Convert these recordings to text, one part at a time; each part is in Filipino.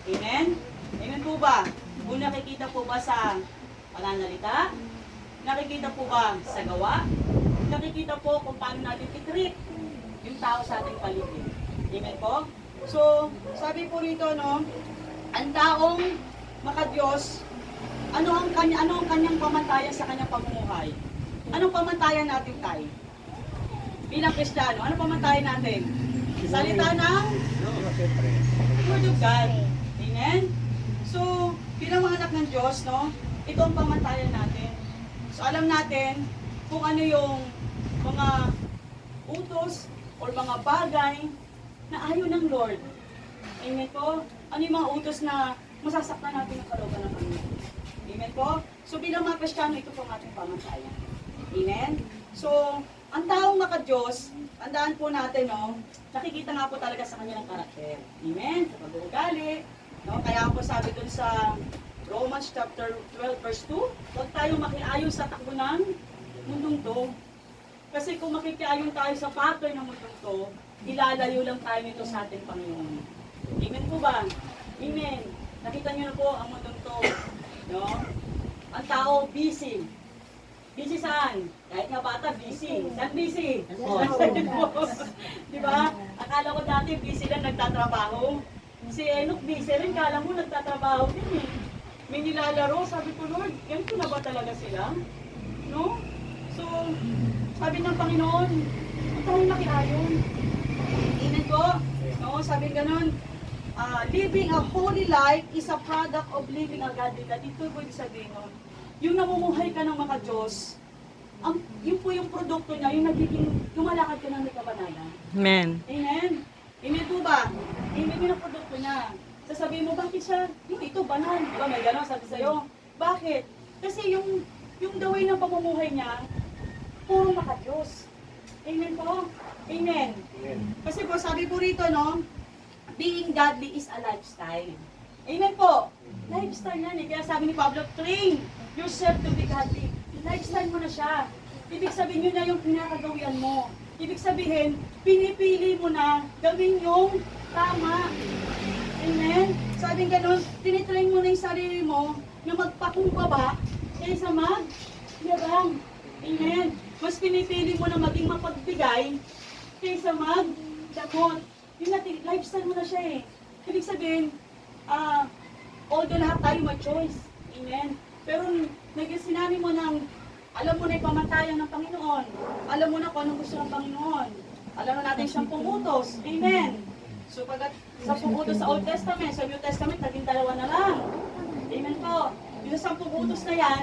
Amen? Amen po ba? Kung nakikita po ba sa pananalita? Nakikita po ba sa gawa? Nakikita po kung paano natin i-treat yung tao sa ating paligid. Amen po? So, sabi po rito, no, ang taong makadiyos, ano ang kanyang pamantayan sa kanyang pamumuhay? Anong pamantayan natin tayo? Bilang Kristiyano, anong pamantayan natin? Salita ng Word of God. Amen? So, bilang mga anak ng Diyos, no, ito ang pamantayan natin. So, alam natin kung ano yung mga utos o mga bagay na ayaw ng Lord. Amen po? Ano yung mga utos na masasaktan natin ang kalooban ng Panginoon? Amen po? So, bilang mga Kristiyano, ito po ang ating pamantayan. Amen? So, ang taong makadiyos, tandaan po natin, no, nakikita nga po talaga sa kanilang karakter. Amen? Sa pag-uugali. No? Kaya po sabi dun sa Romans chapter 12 verse 2, huwag tayong makiayon sa takbo ng mundong to. Kasi kung makikiayon tayo sa pattern ng mundong to, ilalayo lang tayo nito sa ating Panginoon. Amen po ba? Amen. Nakita niyo na po ang mundong to. No? Ang tao busy. Busy saan? Kahit nga bata, busy. Saan busy? Di ba? Akala ko dati busy lang nagtatrabaho. Si Enoch busy rin, kala mo nagtatrabaho din eh. May nilalaro, sabi ko, Lord, ganito na ba talaga sila? No? So, sabi ng Panginoon, huwag tayong makiayon. Amen po? No? Sabi ganun, living a holy life is a product of living a godly life. Ito po yung sabihin nun. Yung namumuhay ka ng maka-Diyos, yun po yung produkto niya, yung nagiging, lumalakad ka ng may kabanalan. Amen. Amen. Amen po ba? Amen yun ang produkto niya. Sasabihin mo, bakit siya, ito banal. Diba may gano'n sabi sa'yo? Bakit? Kasi yung the way ng pamumuhay niya, puro maka-Diyos. Amen po? Amen. Kasi po, sabi po rito, no, being godly is a lifestyle. Amen po. Lifestyle yan eh. Kaya sabi ni Pablo, train yourself to be godly. Lifestyle mo na siya. Ibig sabihin yun na yung pinakagawian mo. Ibig sabihin, pinipili mo na gawin yung tama. Amen? Sabi ganun, tinitrain mo na yung sarili mo na magpakumbaba kaysa mag-yabang. Amen? Mas pinipili mo na maging mapagbigay kaysa mag-dakot. Yung natin, lifestyle mo na siya eh. Ibig sabihin, although lahat tayo may choice. Amen? Pero nagsinani mo ng, alam mo na yung pamantayan ng Panginoon. Alam mo na kung anong gusto ng Panginoon. Alam na natin siyang pumutos. Amen? So pag sa pumutos sa Old Testament, sa New Testament, naging dalawa na lang. Amen po. Yung sa pumutos na yan,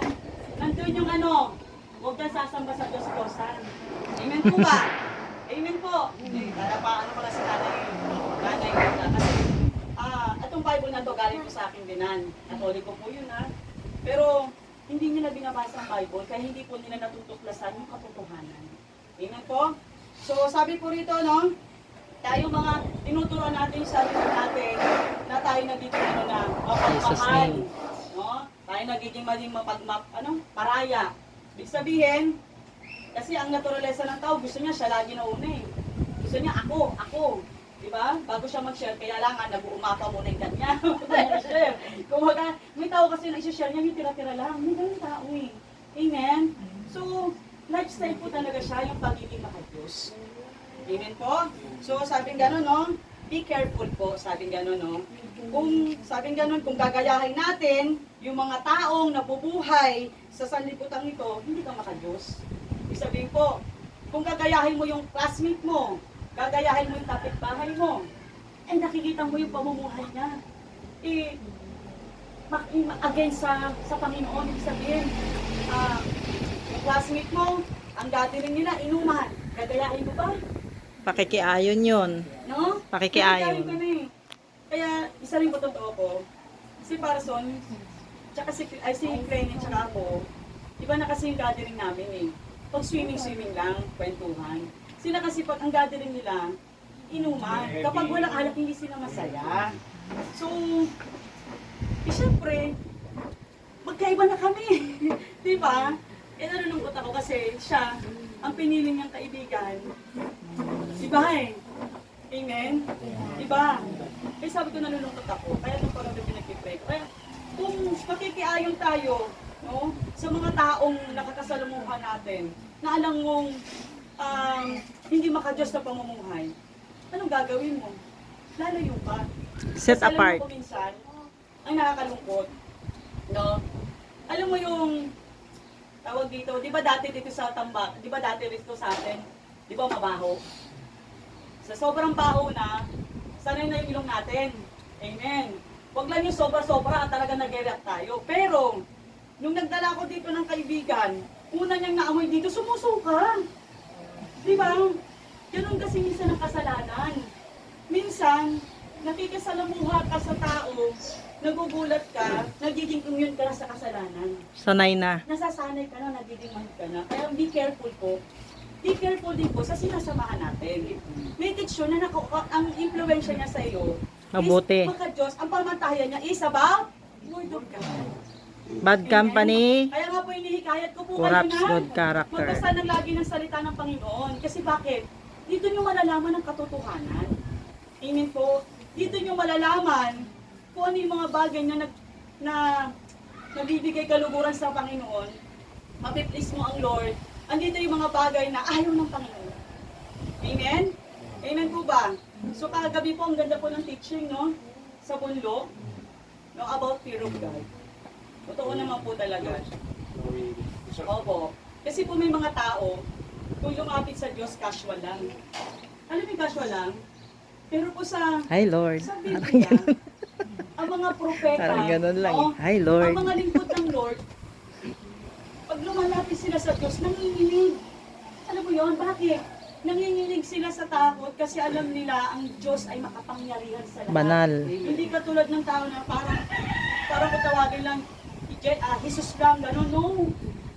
nandun yung ano, huwag kang sasamba sa Diyos-Diyosan. Amen po ba? Amen po. Para pa ano ko na si nanay ko. Kasi itong Bible na to galing po sa akin dinan. Catholic ko po yun ha. Pero hindi nila binabasa ang Bible kaya hindi po nila natutuklasan yung katotohanan. Amen po? So sabi po rito, no, tayo mga tinuturuan natin sa sarili natin na tayo nagiging ano na, mapagmahal. No? Tayo nagiging maging paraya. Ibig sabihin, kasi ang naturalesa ng tao, gusto niya siya lagi na una eh. Gusto niya ako. Diba? Bago siya mag-share, kailangan nag-uumapa muna yung kanya. Kung may tao kasi na i-share niya, yung tira-tira lang. May ganun tao eh. Amen? So, lifestyle po talaga siya, yung pagiging makadiyos. Amen po? So, sabing gano'n, no? Be careful po, sabing gano'n, no? Sabing gano'n, kung gagayahin natin, yung mga taong nabubuhay sa sanlibutan ito, hindi ka makadiyos. Ibig sabihin po, kung gagayahin mo yung classmate mo, gagayahin mo yung kapitbahay mo, nakikita mo yung pamumuhay niya. Against sa Panginoon, ibig sabihin, yung classmate mo, ang gathering nila, inuman, gagayahin mo ba? Pakikiayon yun. No? Pakikiayon. Kaya, isa rin po totoo ko, si Parson, tsaka si Clenny, tsaka ako, iba na kasi yung gathering namin eh. Pag swimming lang, kwentuhan. Sila kasi pag ang gathering nila, inuman. Kapag walang alak, hindi sila masaya. So, siyempre, magkaiba na kami. Di ba? Nalulungkot ako kasi siya, ang pinili niyang kaibigan, iba eh. Amen? Iba. Kaya sabi ko nalulungkot ako. Kaya nung parang pinag-pray ko. Kaya kung makikiayon tayo, no, sa mga taong nakakasalamuhan natin, na alam mong hindi makadiyos na pamumuhay, anong gagawin mo? Lalayo ka. Set Kasi apart. alam mo po minsan, ang nakakalungkot, no? Alam mo yung tawag dito, di ba dati dito sa Tambak, di ba dati dito sa atin, di ba mabaho? Sa sobrang baho na, sanay na yung ilong natin. Amen. Huwag lang yung sobra-sobra at talaga nag-react tayo. Pero, nung nagdala ko dito ng kaibigan, una niyang naamoy dito, sumusuka. Di ba? Ganun kasi minsan ang kasalanan. Minsan, nakikisalamuha ka sa tao, nagugulat ka, nagiging immune ka na sa kasalanan. Sanay na. Nasasanay ka na, nagiging mahal ka na. Kaya be careful po. Be careful din po sa sinasamahan natin. Make it sure na ang influensya niya sa iyo Mabuti. is maka-Diyos. Ang pamantayan niya is about Word of God. Bad company, Kaya nga po inihikayat ko po corrupts kayo na good character. magbasa ng lagi ng salita ng Panginoon. Kasi bakit? Dito niyo malalaman ang katotohanan. Amen po. Dito niyo malalaman kung ano yung mga bagay na nabibigay kaluguran sa Panginoon. Mapiplease mo ang Lord. Andito yung mga bagay na ayaw ng Panginoon. Amen? Amen po ba? So kagabi po, ang ganda po ng teaching, no? Sa bunlo, no? About fear of God. Totoo naman po talaga. Opo. Kasi po may mga tao, kung lumapit sa Diyos, casual lang. Alam mo yung casual lang? Pero po sa Hi Lord. sa Biblia, ang mga propeta, Parang ganun lang. no? Hi Lord. Ang mga lingkod ng Lord, pag lumalapit sila sa Diyos, nanginginig. Alam mo yon? Bakit? Nanginginig sila sa takot kasi alam nila ang Diyos ay makapangyarihan sa lahat. Banal. Hindi katulad ng tao na parang kung tawagin lang, Jesus lang, gano'n. No.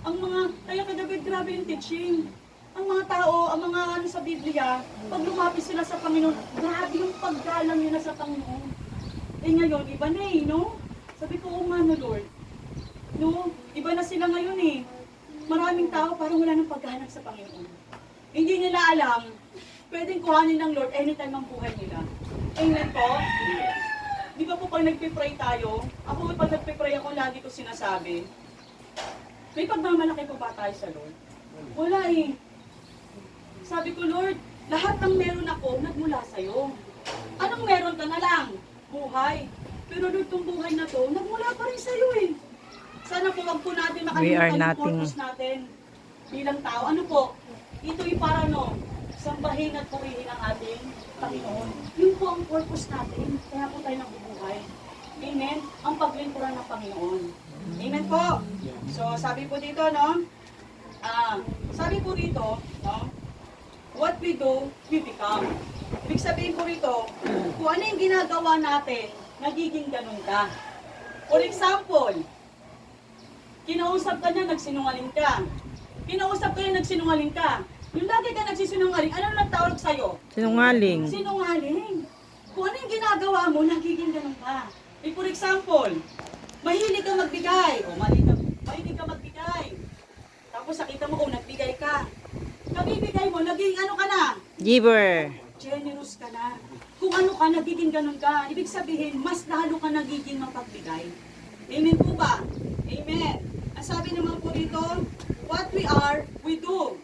Ang mga, kaya kay David, grabe yung teaching. Ang mga tao, ang mga ano sa Biblia, pag lumapit sila sa Panginoon, grabe yung paggalang nila sa Panginoon. Eh ngayon, iba na eh, no? Sabi ko, oh nga no, Lord. No, iba na sila ngayon eh. Maraming tao parang wala nang paghanap sa Panginoon. Hindi nila alam, pwedeng kuhanin ng Lord anytime ang buhay nila. Amen po? Di ba po pag nagpipray tayo, ako pag nagpipray ako, lagi ko sinasabi, may pagmamalaki po ba tayo sa Lord? Wala eh. Sabi ko, Lord, lahat ng meron ako, nagmula sa'yo. Anong meron ka na lang? Buhay. Pero Lord, itong buhay na to, nagmula pa rin sa'yo eh. Sana po wag po natin We are makalimutan yung nothing. purpose natin bilang tao. Ano po? Ito'y para no, sambahin at purihin ang ating Panginoon. Yun po ang purpose natin. Kaya po tayo nabubuhay. Amen? Ang paglingkuran ng Panginoon. Amen po? So, sabi po dito, no? Sabi po dito, no? What we do, we become. Ibig sabihin po rito, kung ano yung ginagawa natin, nagiging ganun ka. For example, kinausap ka niya, nagsinungaling ka. Kinausap ka niya, nagsinungaling ka. Yung lagi ka nagsisinungaling, ano nagtawag sa'yo? Sinungaling. Sinungaling. Kung ano yung ginagawa mo, nagiging ganun ka. For example, mahilig ka magbigay. O, mahilig ka magbigay. Tapos nakita mo, nagbigay ka. Kabibigay mo, naging ano ka na? Giver. Generous ka na. Kung ano ka, nagiging ganun ka. Ibig sabihin, mas lalo ka nagiging mapagbigay. Amen po ba? Amen. Ang sabi naman po dito, what we are, we do.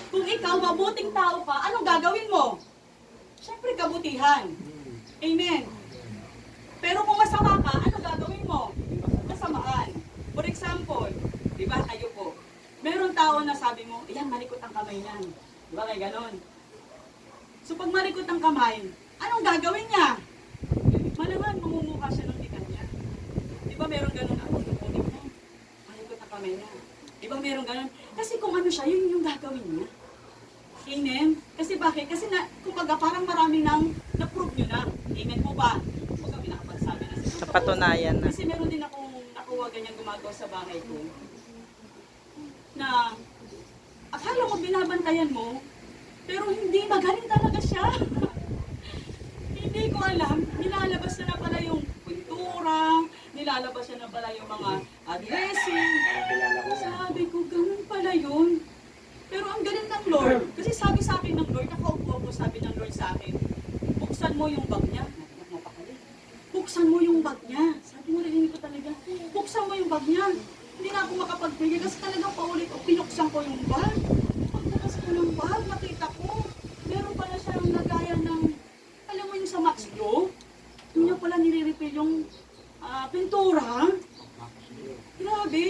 Kung ikaw, mabuting tao ka, anong gagawin mo? Siyempre, kabutihan. Amen. Pero kung masama ka, ano gagawin mo? Kasamaan. For example, di ba, kayo po, meron tao na sabi mo, ayan, malikot ang kamay niyan. Di ba, may ganon. So, pag malikot ang kamay, anong gagawin niya? Malaman, mamumuka siya ng tikan niya. Di ba, meron ganon, ako, lupunin mo. Malikot ang kamay niya. Di ba, meron ganon? Kasi kung ano siya, yun yung gagawin niya. Amen? Kasi bakit? Kasi kumbaga, parang marami nang na-prove nyo na. Amen po ba? Kumbaga, pinakapagsabi na siya. Sa patunayan na. Kasi meron din akong nakuha ganyan gumagawa sa bahay ko. Na, akala mo binabantayan mo, pero hindi, magaling talaga siya. Hindi ko alam, nilalabas na pala yung pintura, nilalabas na pala yung mga dressing. Sabi ko, ganun pala yun. Pero ang galing ng Lord, kasi sabi sa akin ng Lord, nakaupo ako, sabi ng Lord sa akin, buksan mo yung bag niya. buksan mo yung bag niya. Sabi mo, narinig ko talaga, buksan mo yung bag niya. Hindi na ako makapagbigay kasi talagang paulit o pinuksan ko yung bag. Pagbukas ko ng bag, nakita ko, meron pala siyang nagaya ng, alam mo yung sa Max Blue, yun niya pala nire-refill yung pintura. Grabe.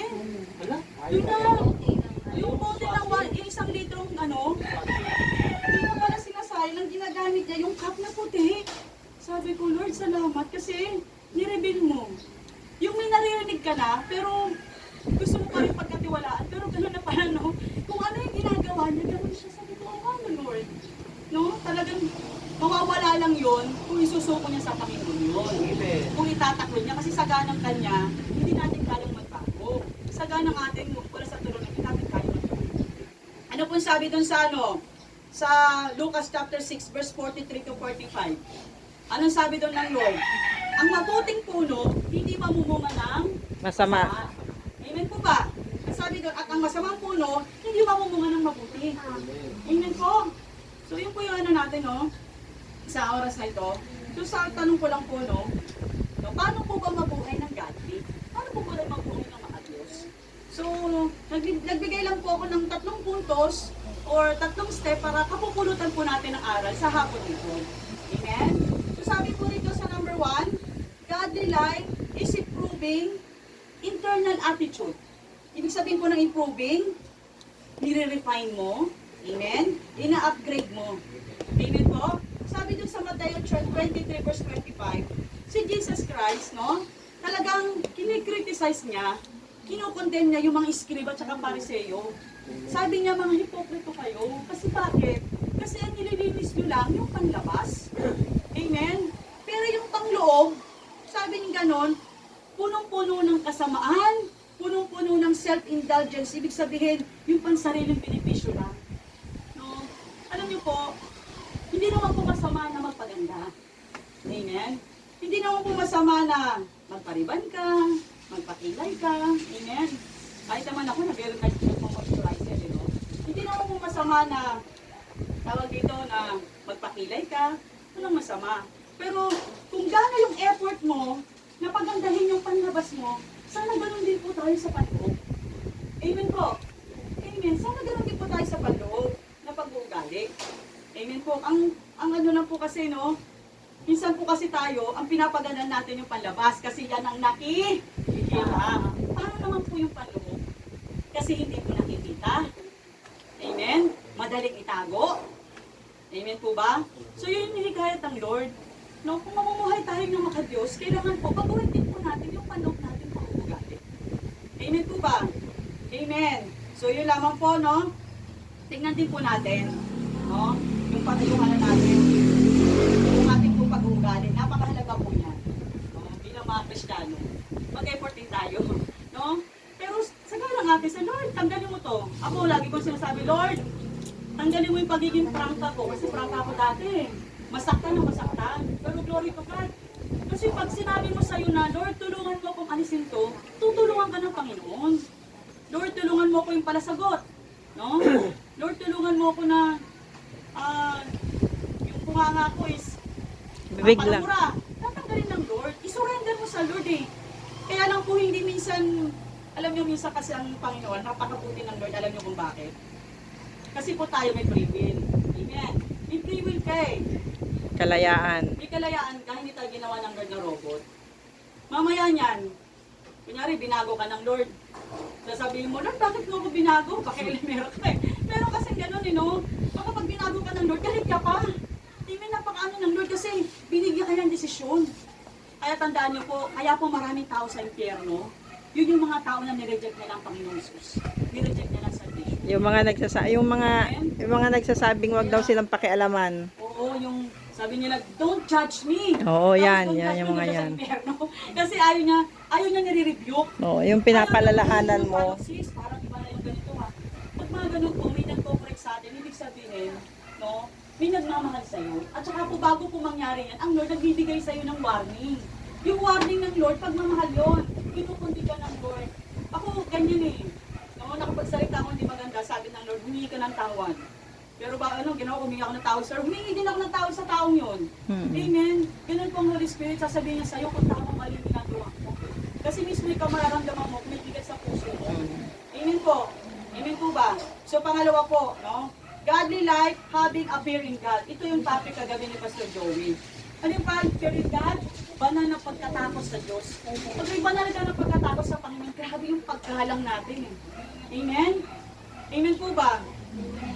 Yun na, yung bote ng 1 litrong yun na pala sinasayang ang ginagamit niya, yung cup na puti. Sabi ko, Lord, salamat kasi nireveal mo. Yung may naririnig ka na, pero gusto mo pa rin pagkatiwalaan, pero gano'n na pala, no? Kung ano yung ginagawa niya, gano'n siya. Sabi ko, ano, Lord? No? Talagang mawawala lang yun kung isusuko niya sa Panginoon yun. Kung itataklo niya, kasi saganang kanya, hindi natin kayang magbago. Saganang atin, wala sa tulong, hindi natin kayang magbago. Ano po sabi doon sa sa Lucas chapter 6, verse 43 to 45? Anong sabi doon ng Lord? Ang mabuting puno, hindi mamumunga ng Masama. Amen po ba? Ang sabi doon, at ang masamang puno, hindi mamumunga ng mabuti. Amen po. So yun po yung natin, no? Sa oras na ito. So sa tanong ko lang po, no? Paano po ba mabuhay ng godly? Paano po ba mabuhay ng mga Diyos? So, nagbigay lang po ako ng 3 puntos or 3 step para kapupulutan po natin ang aral sa hapon nito. Amen? So sabi po rito sa number 1, godly life is improving internal attitude. Ibig sabihin po ng improving, nire-refine mo. Amen? Ina-upgrade mo. Amen po? Sabi dun sa Matthew 23 verse 25, si Jesus Christ, no? Talagang kinikriticize niya, kinukondemn niya yung mga iskriba at saka pariseyo. Sabi niya, mga hipokrito kayo. Kasi bakit? Kasi ang nililinis nyo lang yung panlabas. Amen? Pero yung pangloob, sabi niya ganon, punong-puno ng kasamaan, punong-puno ng self-indulgence. Ibig sabihin, yung pansariling benepisyo lang. No? Alam niyo po, hindi naman po masama na magpaganda. Amen? Hindi naman po masama na magpariban ka, magpakilay ka. Amen? Kahit naman ako, nag-meron tayo ng moisturizer, no? Hindi naman po masama na tawag dito na magpakilay ka. Walang masama. Pero kung gano'n yung effort mo, na pagandahin yung panlabas mo, sana gano'n din po tayo sa panloob. Amen po. Amen. Sana gano'n din po tayo sa panloob na pag-uugali. Amen po. Ang ano lang po kasi, no, minsan po kasi tayo, ang pinapaganda natin yung panlabas kasi yan ang nakikita. Paano naman po yung panloob? Kasi hindi po nakikita. Amen? Madaling itago. Amen po ba? So yun yung hinikayat ng Lord. No, kung mamumuhay tayo ng makadiyos, kailangan po, pagawin din po natin yung panloob natin pag-uugali. Amen po ba? Amen. So yun lamang po, no? Tingnan din po natin, no? Yung patayuhan natin. Yung ating po pag-uugali. Napakahalaga po yan. No? Bilang mga Kristiyano. Mag-effort din tayo. No? Pero sagalang natin sa Lord, tanggalin mo to. Ako, lagi ko sinasabi, Lord, tanggalin mo yung pagiging prangka ko. Kasi prangka ko dati. Masaktan na masaktan. Pero glory to God. Kasi pag sinabi mo sa'yo na, Lord, tulungan mo akong alisin to, tutulungan ka ng Panginoon. Lord, tulungan mo ako yung palasagot. No? Lord, tulungan mo ako na yung punganga ko is Bibig lang. palamura. Tatanggalin ng Lord. I-surrender mo sa Lord eh. Kaya lang po hindi minsan, alam nyo minsan kasi ang Panginoon, napakabuti ng Lord, alam nyo kung bakit. Kasi po tayo may free will. Amen. May free will ka eh. Kalayaan. May kalayaan ka, hindi tayo ginawa ng Lord na robot. Mamaya niyan, kunyari binago ka ng Lord. Sasabihin mo, Lord, bakit mo ako binago? Pakialamero ka eh. Pero kasi gano'n eh, no? Baka pag binago ka ng Lord, galit ka pa. Hindi napakaano ng Lord kasi binigyan ka ng desisyon. Kaya tandaan niyo po, kaya po maraming tao sa impyerno, yun yung mga tao na nireject nila ang Panginoon Jesus. Nireject nila ang salvation. Yung mga nagsasabing wag daw silang pakialaman. Oo, yung sabi nila, don't judge me. Oo, Tapos, yan, don't yan judge yung me mga doon sa yan. impyerno. Kasi ayaw niya nire-rebuke. Oo, yung pinapalalahanan mo. Parang sis, parang iba na yung ganito ha. Pag mga ganun po, may nagpo-correct sa atin, ibig sabihin, no, may nagmamahal sa'yo. At saka po bago po mangyari yan, ang Lord nagbibigay sa'yo ng warning. Yung warning ng Lord, pagmamahal yun. Kinukundi ka ng Lord. Ako, ganyan eh. No, nakapagsalita ako hindi maganda, sabi ng Lord, humingi ka ng tawad. Pero ba ano, ginawa, humingi ako ng tawad, sir. Humingi din ako ng tawad sa taong yun. Mm. Amen. Ganun po ang Holy Spirit, sasabihin niya sa'yo kung tama mali yung ginagawa mo. Kasi mismo ikaw mararamdaman mo kung may bigat sa puso mo. Amen po. Amen po ba? So pangalawa po, no? Godly life, having a fear in God. Ito yung topic kagabi ni Pastor Joey. Ano yung fear in God? Banal na pagkatakot sa Diyos. Pag may banal ka na pagkatakot sa Panginoon, grabe yung pagkahalang natin. Amen? Amen po ba?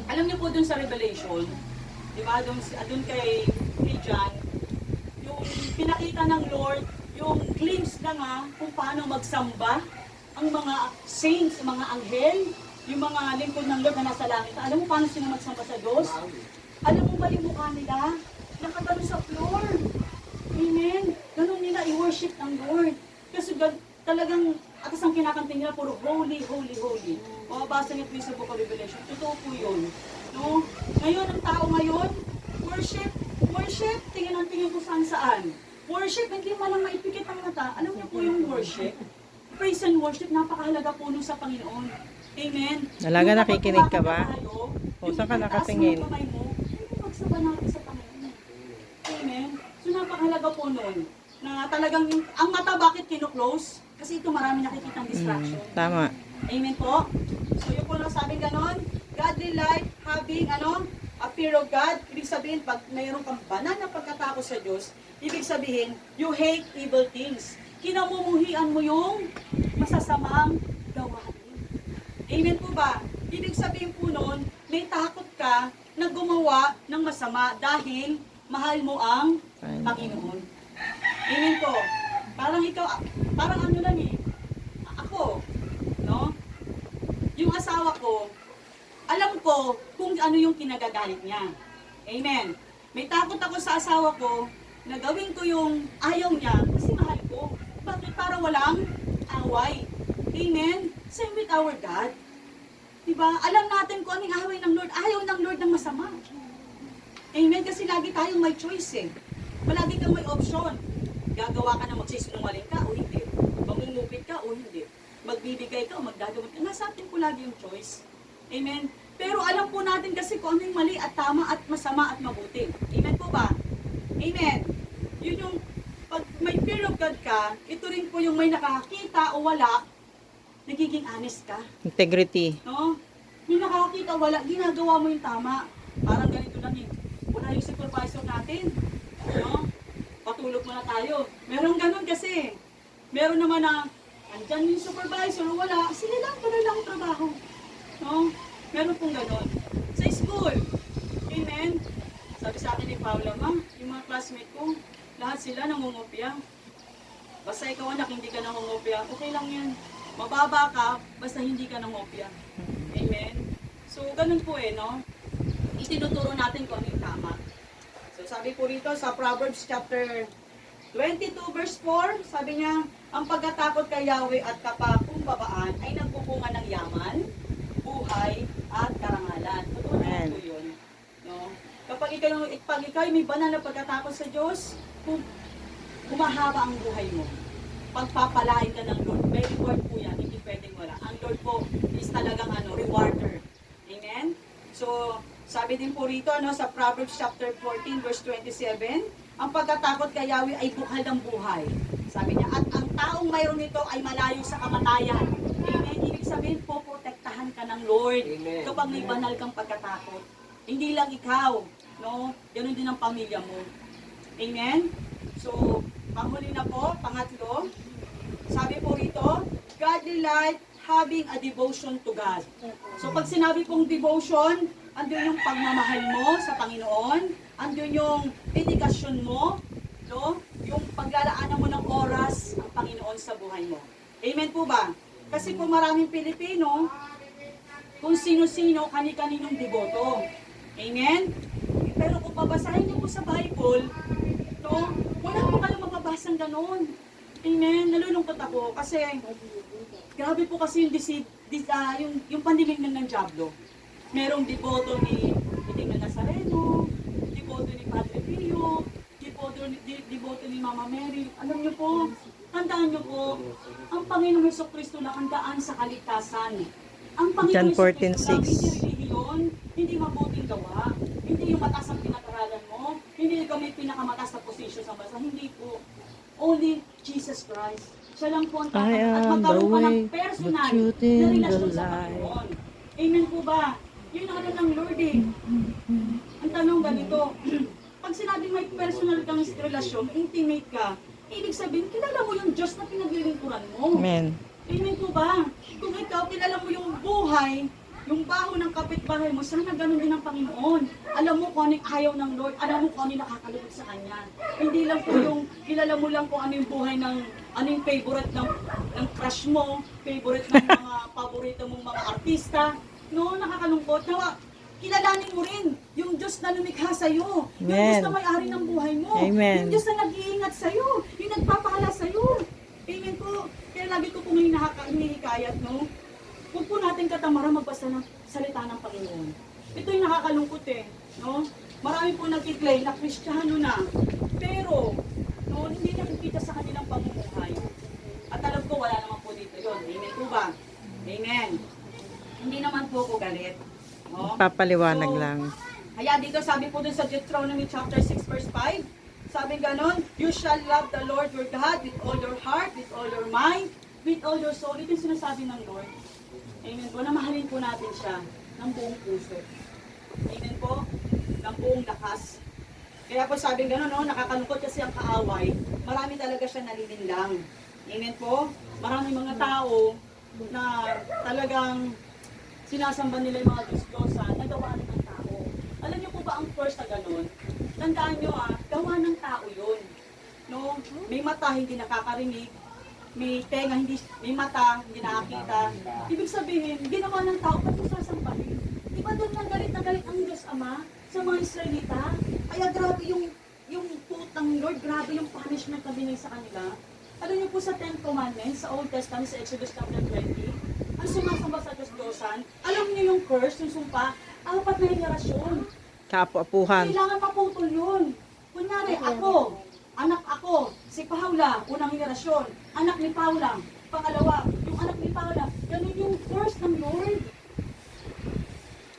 Alam niyo po dun sa Revelation, di ba, dun kay John, yung pinakita ng Lord, yung glimpse na nga kung paano magsamba ang mga saints, mga anghel, yung mga lingkod ng Lord na nasa langit. Alam mo paano sila magsamba sa Diyos? Alam mo ba yung mukha nila? Nakatalo sa floor. Amen? Ganun nila i-worship ng Lord. Kasi talagang, atas ang kinakanta nila, puro holy, holy, holy. Mababasa niyo po sa Book of Revelation. Totoo po yun. No? Ngayon, ang tao ngayon, worship, worship, tingin ang tingin kung saan. Worship, hindi mo lang maipikit ang mata. Alam niyo po yung worship? Praise and worship, napakahalaga po nun sa Panginoon. Amen? Talaga, Yung nakikinig ka ba? tayo, O, saan ka yung nakatingin? itaas mo ang kamay mo, yung magsaba natin sa Panginoon. Amen? So napakahalaga po nun, na talagang, ang mata bakit kino-close? Kasi ito marami nakikitang distraction. Tama. Amen po? So yung po lang sabi ganon, godly life, having a fear of God, ibig sabihin, pag mayroon kang banal na pagkatakot sa Diyos, ibig sabihin, you hate evil things. Kinamumuhian mo yung masasamang gawain. Amen po ba? Ibig sabihin po nun, may takot ka na gumawa ng masama dahil mahal mo ang Panginoon. Amen po. Parang ikaw, parang ano lang eh, ako, no? Yung asawa ko, alam ko kung ano yung kinagagalit niya. Amen. May takot ako sa asawa ko na gawin ko yung ayaw niya kasi mahal ko. Bakit? Para walang away. Amen. Same with our God. Diba? Alam natin kung anong away ng Lord. Ayaw ng Lord ng masama. Amen. Kasi lagi tayong may choice eh. Palagi kang may option. Gagawa ka na magsisinungaling ka o hindi. Mamumupit ka o hindi. Magbibigay ka o magdadawin ka. Nasa atin po lagi yung choice. Amen. Pero alam po natin kasi kung ano yung mali at tama at masama at mabuti. Amen po ba? Amen. Yun yung, pag may fear of God ka, ito rin po yung may nakakita o wala, nagiging honest ka. Integrity. No? Yung nakakita o wala, ginagawa mo yung tama. Parang ganito lang eh. Wala yung supervisor natin. No? Patulog muna tayo. Meron ganun kasi. Meron naman na, andyan yung supervisor o wala, sila lang, wala lang ang trabaho. No? Meron pong ganun. Sa school, amen? Sabi sa akin ni Paula, ma'am, yung mga classmate ko, lahat sila nangungopia. Basta ikaw anak, hindi ka nangungopia, okay lang yan. Mababa ka, basta hindi ka nangungopia. Amen? So, ganun po eh, no? Itinuturo natin kung ano yung tama. So, sabi po rito sa Proverbs chapter 22 verse 4, sabi niya, ang pagkatakot kay Yahweh at kapakumbabaan ay nagbubunga ng yaman, buhay, at karangalan. Totoo na po yun. No? Kapag ikaw may banal na pagkatakot sa Diyos, humahaba ang buhay mo. Pagpapalain ka ng Lord. May reward po yan, hindi pwedeng wala. Ang Lord po is talagang rewarder. Amen? So, sabi din po rito sa Proverbs chapter 14 verse 27, ang pagkatakot kay Yahweh ay bukal ng buhay. Sabi niya, at ang taong mayroon nito ay malayo sa kamatayan. Amen? Ibig sabihin po, protektahan ka ng Lord. Amen. Kapag may banal kang pagkatakot. Hindi lang ikaw, no? Ganun din ang pamilya mo. Amen? So, panghuli na po, pangatlo, sabi po rito, godly life having a devotion to God. So, pag sinabi pong devotion, andun yung pagmamahal mo sa Panginoon, andun yung dedikasyon mo, no? Yung paglalaanan mo ng oras ang Panginoon sa buhay mo. Amen po ba? Kasi po maraming Pilipino, kung sino-sino, kani-kaninong devoto. Amen? Pero kung babasahin niyo po sa Bible, no, wala po kayong mababasang ganon. Amen? Nalulungkot ako kasi grabe po kasi yung pandilignan ng Diablo. Merong devoto ni Iting na Nazareno, devoto ni Padre Pio, devoto ni Mama Mary. Alam niyo po, tandaan niyo po, ang Panginoong Hesukristo lang ang daan sa kaligtasan. Ang Panginoong John Hesukristo lang 14:6. hindi relihiyon, hindi mabuting gawa, hindi yung mataas ang pinag-aralan mo, hindi ikaw may pinakamataas na posisyon sa bansa, hindi po. Only Jesus Christ. Siya lang po ang I tatanggap at am the magkaroon ka ng way, personal the truth, na and the relasyon sa life. Panginoon. Amen po ba? Yun ang ano ng Lord eh. Ang tanong ganito, pag sinabing may personal kang relasyon, intimate ka, ibig sabihin, kilala mo yung Diyos na pinaglilingkuran mo. Amen. Amen po ba? Kung ikaw, kilala mo yung buhay, yung baho ng kapitbahay mo, sana ganun din ang Panginoon. Alam mo kung ano yung ayaw ng Lord, alam mo kung ano yung nakakalungkot sa Kanya. Hindi lang po yung, kilala mo lang kung ano yung buhay ng, ano yung favorite ng crush mo, favorite ng mga paborito mong mga artista. No, nakakalungkot. Nawa, kilalanin mo rin yung Diyos na lumikha sa'yo. Yung Diyos Amen. na may-ari ng buhay mo. Amen. Yung Diyos na nag-iingat sa'yo. Yung nagpapahala sa'yo. Amen po. Kaya lagi ko pong hinihikayat, no? Huwag po natin katamara magbasa ng salita ng Panginoon. Ito yung nakakalungkot eh, no? Marami po nagkiklaim na Kristiyano na, pero no, hindi nakikita sa kanilang pamumuhay. At alam ko, wala naman po dito yun. Amen po ba? Amen. Hindi naman po ako galit. No? Papaliwanag So, lang. Kaya dito sabi po dun sa Deuteronomy chapter 6 verse 5, sabi ganon, you shall love the Lord your God with all your heart, with all your mind, with all your soul. Ito yung sinasabi ng Lord. Amen po, na mahalin po natin siya ng buong puso. Amen po, ng buong lakas. Kaya po sabi ganon, no, nakakalungkot kasi ang kaaway, marami talaga siya nalilinlang. Amen po, maraming mga tao na talagang sinasamba nila yung mga Diyos-Diyosan na gawa ng tao. Alam niyo po ba ang first na ganun? Tandaan niyo gawa ng tao yun. No? May mata, hindi nakakarinig. May tenga, hindi, may mata, hindi nakakita. Ibig sabihin, ginawa ng tao, ba't mo sasampahin? Di ba doon na galit ang Diyos Ama sa mga Israelita? Kaya grabe yung put ng Lord, grabe yung punishment na binigay sa kanila. Alam niyo po sa Ten Commandments, sa Old Testament, sa Exodus chapter 20, ang sumasamba sa Diyos-Diyosan, alam niyo yung curse, yung sumpa, 4 na henerasyon. Kaapu-apuhan. Kailangan maputol yun. Kunyari, anak ako, si Paula, unang henerasyon, anak ni Paula, pangalawa, yung anak ni Paula, ganun yung curse ng Lord.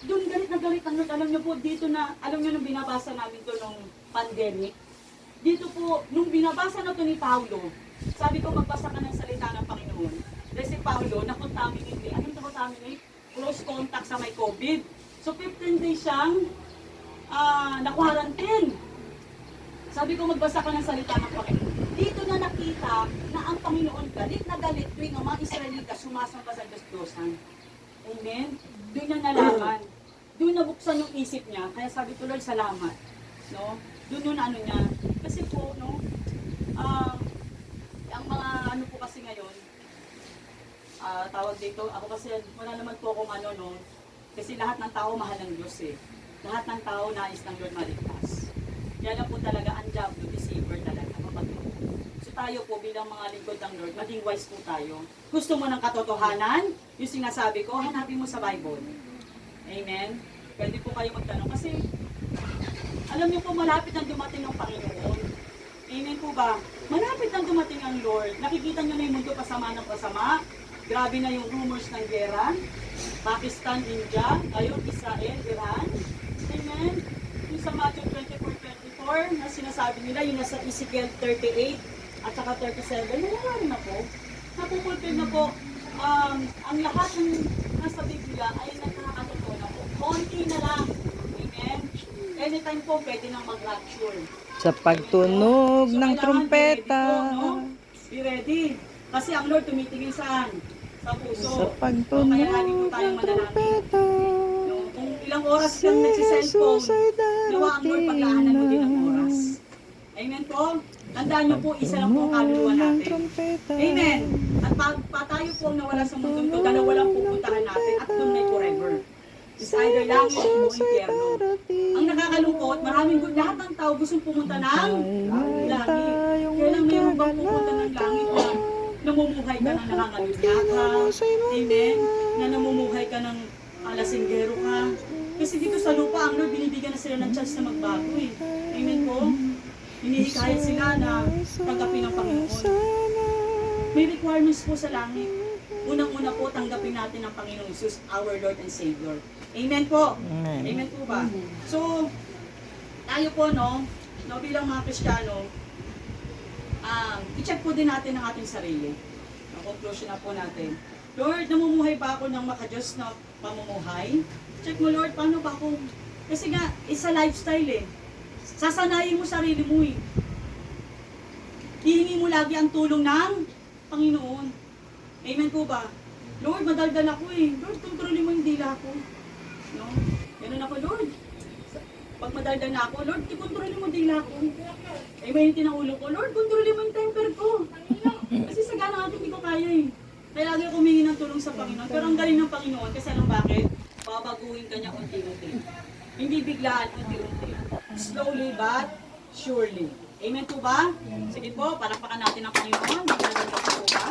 Doon galit na galit ang Lord. Alam niyo po, dito na, alam niyo nung binabasa namin to nung pandemic, dito po, nung binabasa na to ni Paulo, sabi ko magbasa ka ng salita ng Panginoon. Dahil si Paulo, na-contaminate. Anong na-contaminate? Close contact sa may COVID. So 15 days siyang na-quarantine. Sabi ko magbasa ka ng salita ng Panginoon. Dito na nakita na ang Panginoon galit na galit tuwing ang mga Israelita sumasamba sa Diyos-Diyosan. Amen? Doon na nalaman. Doon nabuksan yung isip niya. Kaya sabi ko, Lord, salamat. No? Doon yung ano niya. Kasi po, no, ang mga ano po kasi ngayon, tawag dito, ako kasi wala naman po akong ano, no, kasi lahat ng tao mahal ng Diyos eh. Lahat ng tao nais ng Lord maligtas. Kaya lang po talaga ang diablo, deceiver talaga, mapagod. So tayo po bilang mga lingkod ng Lord, maging wise po tayo. Gusto mo ng katotohanan? Yung sinasabi ko, hanapin mo sa Bible. Amen? Pwede po kayo magtanong kasi alam niyo po malapit nang dumating ang Panginoon. Amen po ba? Malapit nang dumating ang Lord. Nakikita niyo na yung mundo pasama ng pasama. Grabe na yung rumors ng gera. Pakistan, India, ayun, Israel, Iran. Amen? Yung sa Matthew 24:24 na sinasabi nila, yung nasa Ezekiel 38 at saka 37, nangyayari na po. Napupulpil na po. Ang lahat ng nasa Biblia ay nakakatotoo na po. Konti na lang. Amen? Anytime po, pwede nang mag-rapture. Sa pagtunog So, ng kailangan trumpeta. be ready po, no? Be ready. Kasi ang Lord tumitingin saan? Sa puso. Sa So, pagtunog kaya lagi po tayong ng manalangin. trumpeta. No? Kung ilang oras Si kang nagsiselfone, Jesus ay nawa ang Lord paglaanan mo din ang darating oras. Amen po? Tandaan niyo po, isa lang po ang kaluluwa ng natin. trumpeta. Amen. At pag tayo po ang nawala sa mundo ito, dalawa lang pupuntahan natin at doon ay forever. It's either langit o impyerno. Ang nakakalungkot, lahat ng tao gustong pumunta ng langit. Kaya lang mayroon bang pupunta ng langit na namumuhay ka ng nangangalunya ka? Amen? Na namumuhay ka ng alasinggero ka? Kasi dito sa lupa, ang Lord binibigyan na sila ng chance na magbago eh. Amen po? Hinihikayat sila na tanggapin ng Panginoon. May requirements po sa langit. unang-una po tanggapin natin ang Panginoong Jesus, our Lord and Savior. Amen po. Amen. Amen po ba? So, tayo po, no bilang mga Kristiyano, i-check po din natin ang ating sarili. Ang conclusion na po natin. Lord, namumuhay ba ako ng makadiyos na pamumuhay? Check mo, Lord, paano ba ako? Kasi nga, it's a lifestyle eh. Sasanayin mo sarili mo eh. Hihingi mo lagi ang tulong ng Panginoon. Amen po ba? Lord, madaldal ako eh. Lord, kontrolin mo yung dila ko. No? Ganun ako, Lord. Pag madaldal na ako, Lord, kontrolin mo yung dila ko. Ay, mainitin ang ulo ko. Lord, kontrolin mo yung temper ko. Kasi sagana natin, hindi ko kaya eh. Kaya lagi ako humingi ng tulong sa Panginoon. Pero ang galing ng Panginoon, kasi alam bakit? Babaguhin ka niya unti-unti. Hindi biglaan, unti-unti. Slowly but surely. Amen po ba? Sige po, palakpakan natin ang Panginoon. Magandang po ba?